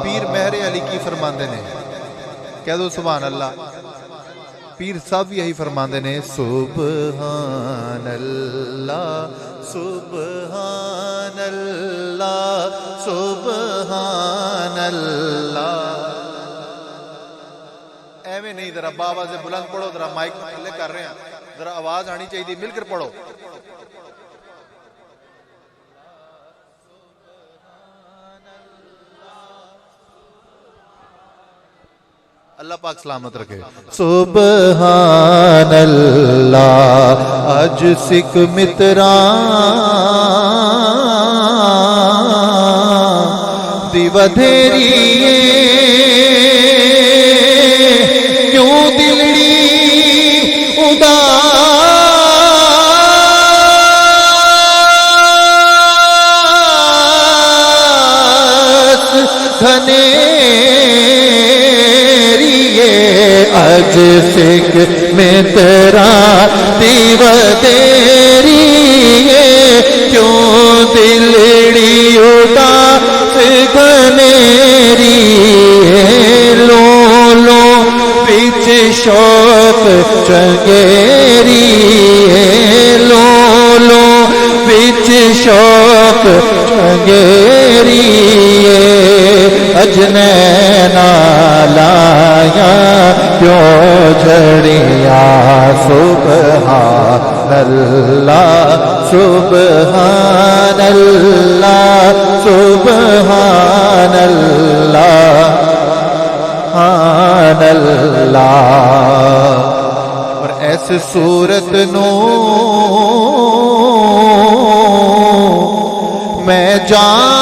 پیر مہر علی کی فرماندے نے، کہہ دو سبحان اللہ۔ پیر صاحب یہی فرماندے نے، سبحان اللہ سبحان اللہ سبحان اللہ۔ ایویں نہیں، ذرا بابا سے بلند پڑھو، ذرا مائک تھلے کر رہے ہیں، ذرا آواز آنی چاہیے، مل کر پڑھو۔ اللہ پاک سلامت رکھے۔ سبحان اللہ اج سکھ متراں دی ودھیری کیوں دلڑی اداس گھنے اج سکھ میں تیرا دیو تیری کیوں دلڑی اداس گھنیری لو لو بچ شوق چنگیری لو لو بچ شوق چنگیری اجنینا لایا کیوں جھڑیا سبحان اللہ سبحان اللہ سبحان اللہ سبحان اللہ۔ اور ایس صورت نو میں جان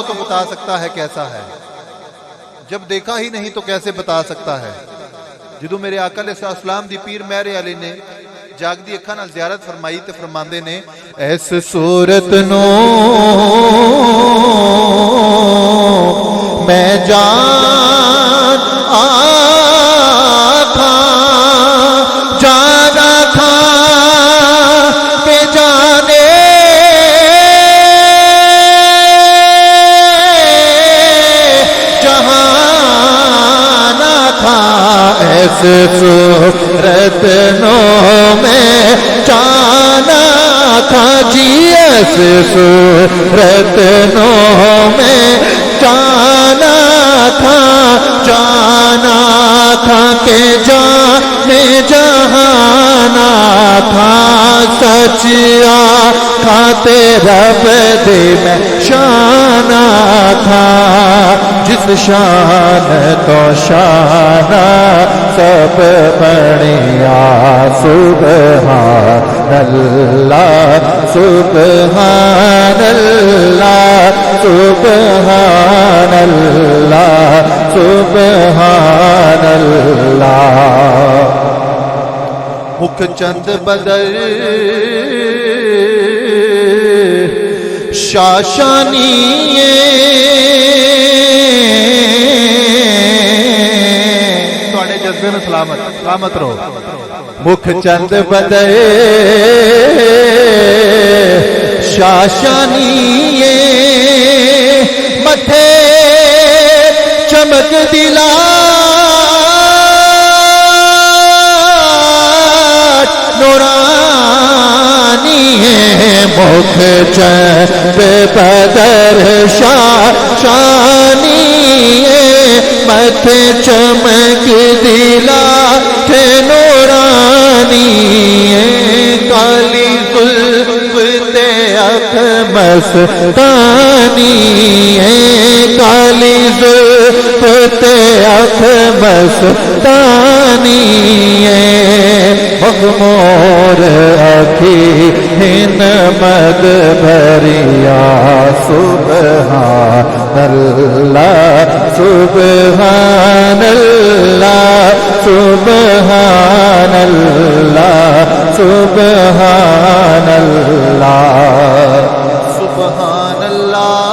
تو بتا سکتا ہے کیسا ہے، جب دیکھا ہی نہیں تو کیسے بتا سکتا ہے۔ جدو میرے آقا علیہ السلام دی پیر مہر علی نے جاگ دی اکھاں نال زیارت فرمائی تے فرماندے نے، ایس صورت نو میں جان آتھا جانا تھا کہ جانے ایس صورت نو میں جانا تھا جی، ایس صورت نو میں جانا تھا کہ جانے جہانا تھا سچ آکھاتے رب دے میں شانا تھا جس شان تو شانہ سب بڑھیا سبحان اللہ سبحان اللہ سبحان اللہ سبحان اللہ۔ مکھ چند بدر شاشانی تواڈے جذبے میں سلامت رہو۔ مکھ چند بدر شاشانی متھے چمک دلا نورانی ہے، مکھ چند بدر شاشانی ہے متھے چمک دلا تھے نورانی ہے، کالی زلف تے اکھ مستانی ہے، کالی زلف تے اکھ مستانی ہے، مغمور اکھی ہن مد بھریا سبحان اللہ سبحان اللہ سبحان اللہ سبحان اللہ سبحان اللہ